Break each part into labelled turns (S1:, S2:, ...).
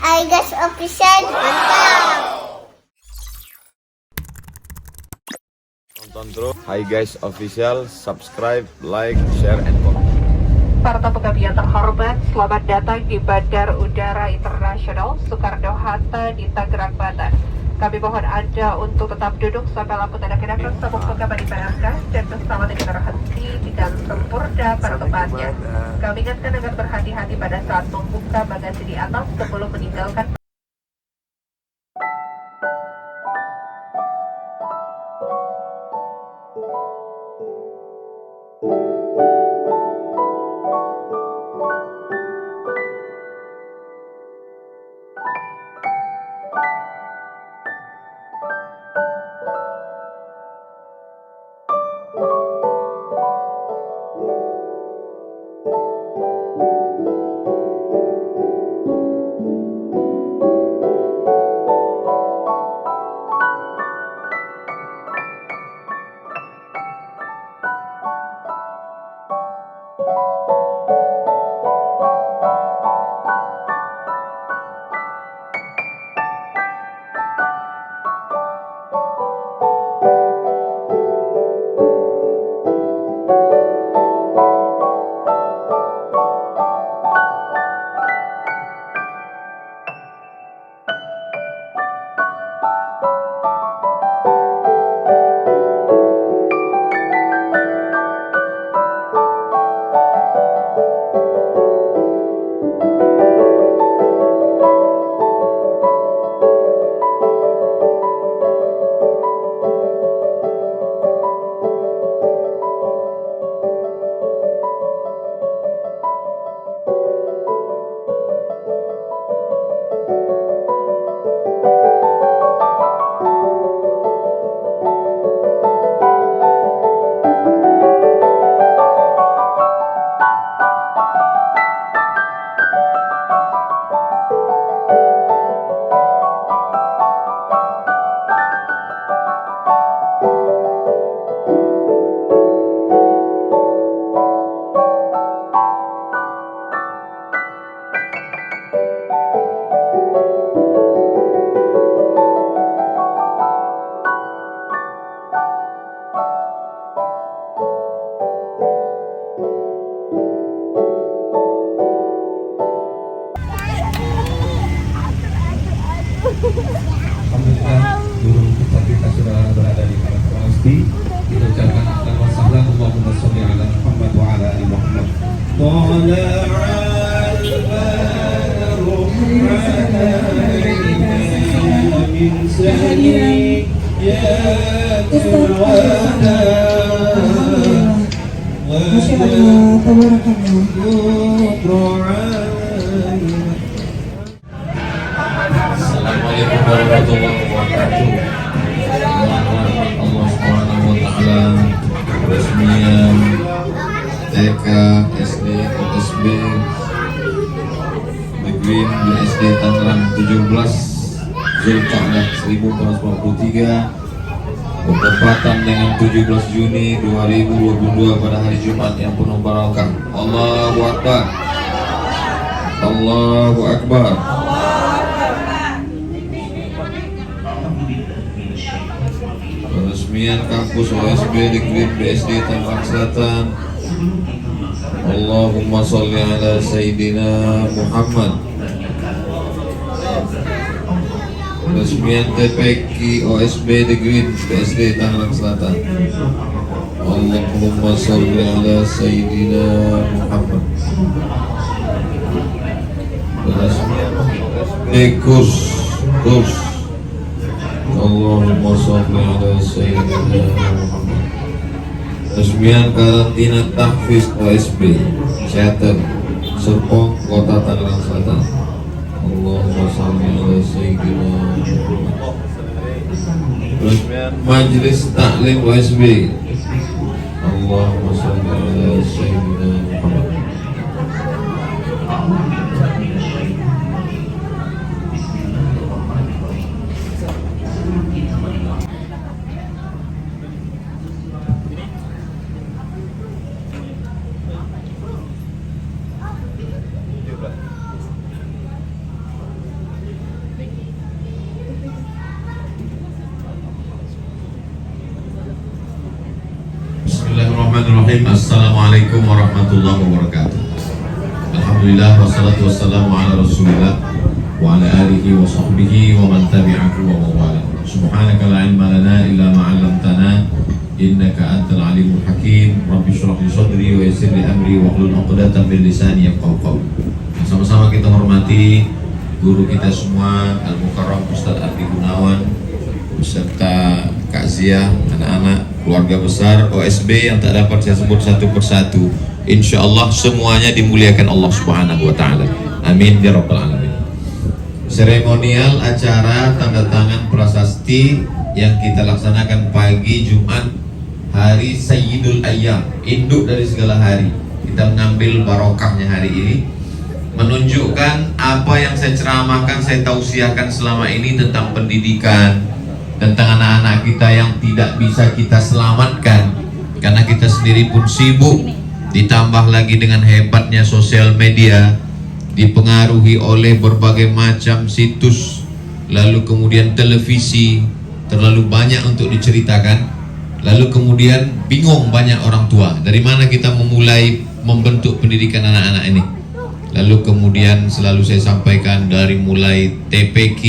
S1: iGas Official, mantap.
S2: Tonton terus Hi Guys Official, subscribe, like, share, and comment.
S3: Para tamu kami yang terhormat, selamat datang di Bandar Udara Internasional Soekarno-Hatta di Tangerang, Banten. Kami mohon Anda untuk tetap duduk sampai lampu tanda kenakan sabuk pengaman dipadamkan dan pesawat yang berhenti dengan sempurna pada tempatnya. Kami ingatkan agar berhati-hati pada saat membuka bagasi di atas sebelum meninggalkan.
S4: Alhamdulillah, guru besar kita sudah berada di kalangan pasti. Kita ucapkan ahlan wa sahlan, Allahumma sholli ala Muhammad wa ala ali Muhammad. Assalamualaikum warahmatullahi wabarakatuh. Allah Subhanahu wa taala resmian TK, SD, OSB Negeri BSD Tangerang 17 Zulqa'dah 1443 bertepatan dengan 17 Juni 2022 pada hari Jumat yang penuh barakah. Allahu Akbar. Allahu Akbar. Peresmian kampus OSB Negeri BSD Tangerang Selatan. Allahumma sholli ala Sayyidina Muhammad. Peresmian TPQ OSB Negeri BSD Tangerang Selatan. Allahumma sholli ala Sayyidina Muhammad. Peresmian kurs Allahumma sholli ala Sayyidina Muhammad. Resmian karantina tahfiz OSB Shelter Serpong, Kota Tangerang Selatan. Allahumma sholli ala Sayyidina Muhammad. Resmian Majelis Taklim OSB. Allahumma sholli ala Sayyidina Muhammad.
S5: Bismillahirrahmanirrahim. Assalamualaikum warahmatullahi wabarakatuh. Alhamdulillah wassalatu wassalamu ala Rasulillah wa ala alihi wa sahbihi wa man tabi'ahu wa mawala. Subhanaka la ilma lana illa ma 'allamtana innaka antal alimul hakim. Rabbi shrah li sadri wa yassir li amri wa hlul 'uqdatam min lisani yafqahu qawli. Sama-sama kita hormati guru kita semua, Al-Mukarram Ustaz Ardi Gunawan beserta Kak Zia, anak-anak, keluarga besar OSB yang tak dapat saya sebut satu persatu. Insya Allah semuanya dimuliakan Allah Subhanahu wa Ta'ala. Amin ya Rabbal Alamin. Seremonial acara tanda tangan prasasti yang kita laksanakan pagi Jumat, hari Sayyidul Ayyam, induk dari segala hari. Kita mengambil barokahnya hari ini, menunjukkan apa yang saya ceramahkan, saya tausiahkan selama ini tentang pendidikan, tentang anak-anak kita yang tidak bisa kita selamatkan karena kita sendiri pun sibuk, ditambah lagi dengan hebatnya sosial media, dipengaruhi oleh berbagai macam situs, lalu kemudian televisi, terlalu banyak untuk diceritakan, lalu kemudian bingung banyak orang tua dari mana kita memulai membentuk pendidikan anak-anak ini. Lalu kemudian selalu saya sampaikan dari mulai TPQ,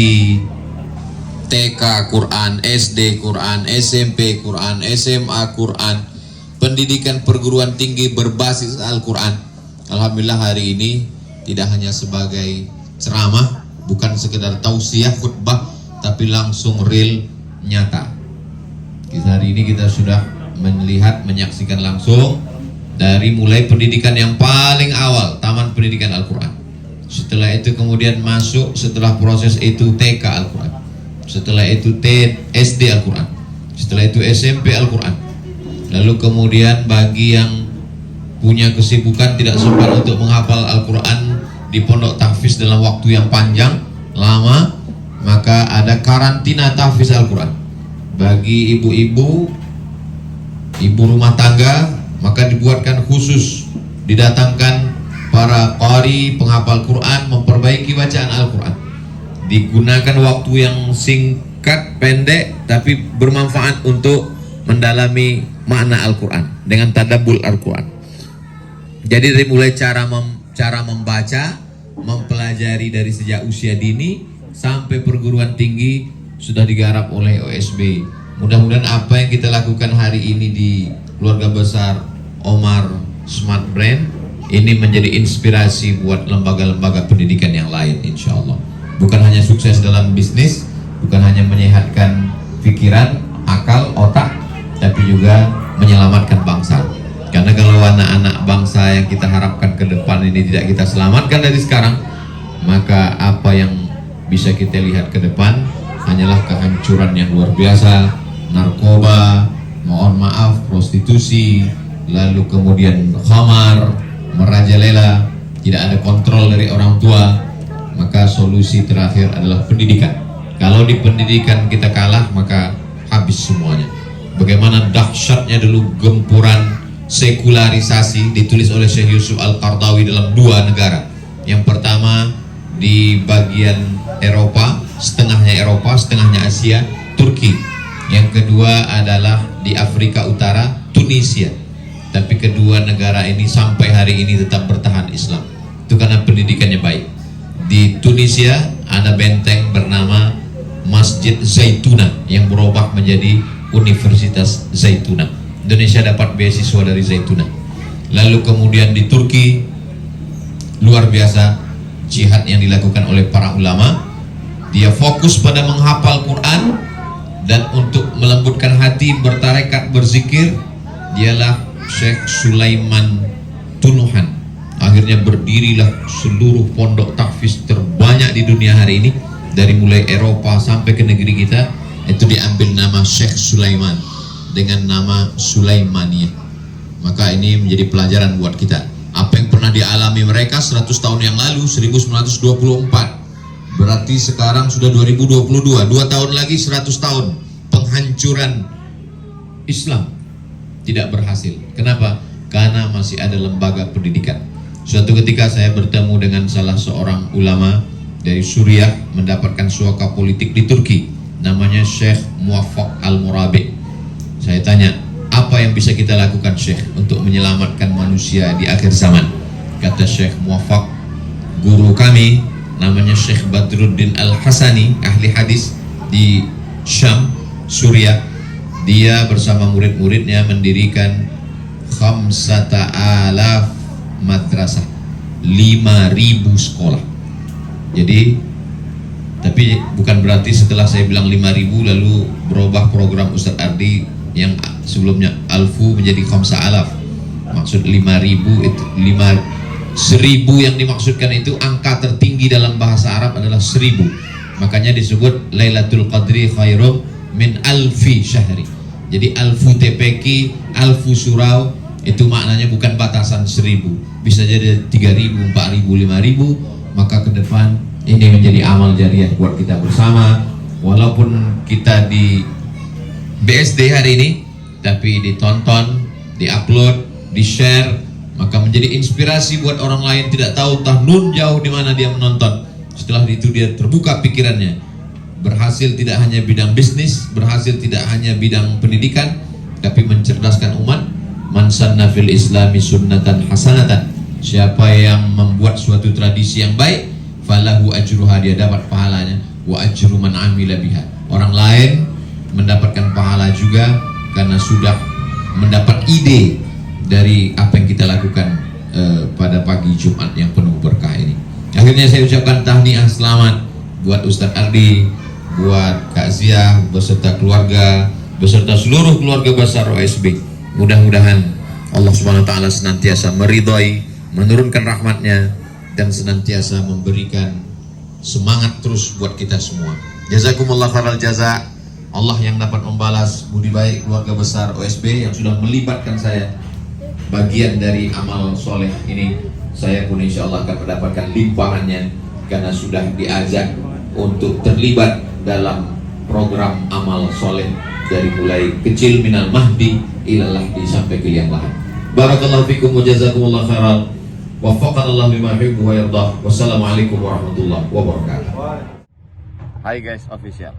S5: TK Quran, SD Quran, SMP Quran, SMA Quran, pendidikan perguruan tinggi berbasis Al-Quran. Alhamdulillah hari ini tidak hanya sebagai ceramah, bukan sekedar tausiah khutbah, tapi langsung real, nyata. Hari ini kita sudah melihat, menyaksikan langsung dari mulai pendidikan yang paling awal, taman pendidikan Al-Quran. Setelah itu kemudian masuk, setelah proses itu TK Al-Quran, setelah itu SD Al-Quran, setelah itu SMP Al-Quran. Lalu kemudian bagi yang punya kesibukan tidak sempat untuk menghafal Al-Quran di pondok tahfiz dalam waktu yang panjang, lama, maka ada karantina tahfiz Al-Quran. Bagi ibu-ibu, ibu rumah tangga, maka dibuatkan khusus, didatangkan para qari, penghafal Quran, memperbaiki bacaan Al-Quran. Digunakan waktu yang singkat, pendek, tapi bermanfaat untuk mendalami makna Al-Quran dengan tadabbur Al-Quran. Jadi dari mulai cara membaca, mempelajari dari sejak usia dini sampai perguruan tinggi sudah digarap oleh OSB. Mudah-mudahan apa yang kita lakukan hari ini di keluarga besar Omar Smart Brain ini menjadi inspirasi buat lembaga-lembaga pendidikan yang lain, insya Allah. Bukan hanya sukses dalam bisnis, bukan hanya menyehatkan pikiran, akal, otak, tapi juga menyelamatkan bangsa. Karena kalau anak-anak bangsa yang kita harapkan ke depan ini tidak kita selamatkan dari sekarang, maka apa yang bisa kita lihat ke depan hanyalah kehancuran yang luar biasa, narkoba, mohon maaf, prostitusi, lalu kemudian khamar, merajalela, tidak ada kontrol dari orang tua. Maka solusi terakhir adalah pendidikan. Kalau di pendidikan kita kalah, maka habis semuanya. Bagaimana dahsyatnya dulu gempuran sekularisasi ditulis oleh Syekh Yusuf Al-Qardawi dalam dua negara. Yang pertama di bagian Eropa, setengahnya Eropa, setengahnya Asia, Turki. Yang kedua adalah di Afrika Utara, Tunisia. Tapi kedua negara ini sampai hari ini tetap bertahan Islam. Itu karena pendidikannya baik. Di Tunisia ada benteng bernama Masjid Zaituna yang berubah menjadi Universitas Zaituna. Indonesia dapat beasiswa dari Zaituna. Lalu kemudian di Turki, luar biasa jihad yang dilakukan oleh para ulama. Dia fokus pada menghafal Quran dan untuk melembutkan hati, bertarekat, berzikir. Dialah Syekh Sulaiman Tunuhan. Akhirnya berdirilah seluruh pondok tahfiz terbanyak di dunia hari ini, dari mulai Eropa sampai ke negeri kita. Itu diambil nama Syekh Sulaiman dengan nama Sulaimaniyah. Maka ini menjadi pelajaran buat kita. Apa yang pernah dialami mereka 100 tahun yang lalu, 1924, berarti sekarang sudah 2022, 2 tahun lagi 100 tahun penghancuran Islam tidak berhasil. Kenapa? Karena masih ada lembaga pendidikan. Suatu ketika saya bertemu dengan salah seorang ulama dari Suriah, mendapatkan suaka politik di Turki, namanya Syekh Muwaffaq Al-Murabi. Saya tanya, apa yang bisa kita lakukan Syekh untuk menyelamatkan manusia di akhir zaman? Kata Syekh Muwaffaq, guru kami namanya Syekh Badruddin Al-Hasani, ahli hadis di Syam, Suriah. Dia bersama murid-muridnya mendirikan 5,000 madrasah, 5.000 sekolah. Jadi, tapi bukan berarti setelah saya bilang 5.000 lalu berubah program Ustadz Ardi yang sebelumnya alfu menjadi 5,000. Maksud 5.000 itu 1.000 yang dimaksudkan itu angka tertinggi dalam bahasa Arab adalah 1.000. Makanya disebut Lailatul Qadri khairum min alfi syahri. Jadi alfu TPQ, alfu surau itu maknanya bukan batasan 1.000. Bisa jadi 3.000, 4.000, 5.000. Maka ke depan ini menjadi amal jariah buat kita bersama. Walaupun kita di BSD hari ini, tapi ditonton, diupload, di-share, maka menjadi inspirasi buat orang lain. Tidak tahu nun jauh di mana dia menonton. Setelah itu dia terbuka pikirannya. Berhasil tidak hanya bidang bisnis, berhasil tidak hanya bidang pendidikan, tapi mencerdaskan umat. Man sanna fil islami sunnatan hasanatan. Siapa yang membuat suatu tradisi yang baik, falahu ajruha, dia dapat pahalanya, wa ajru man amila biha. Orang lain mendapatkan pahala juga karena sudah mendapat ide dari apa yang kita lakukan pada pagi Jumat yang penuh berkah ini. Akhirnya saya ucapkan tahniah selamat buat Ustadz Ardi, buat Kak Zia beserta keluarga, beserta seluruh keluarga besar OSB. Mudah-mudahan Allah Subhanahu wa taala senantiasa meridhai, menurunkan rahmatnya, dan senantiasa memberikan semangat terus buat kita semua. Jazakumullah khairal jaza. Allah yang dapat membalas budi baik keluarga besar OSB yang sudah melibatkan saya bagian dari amal soleh ini. Saya pun insya Allah akan mendapatkan limpahannya karena sudah diajak untuk terlibat dalam program amal soleh dari mulai kecil minal mahdi ilal lahdi sampai ke liang lahat. Barakallahu fikum wa jazakumullah khairan. Waffaqanallahu bima yuhibbu wa yardah. Wassalamualaikum warahmatullahi wabarakatuh.
S2: Hi guys official.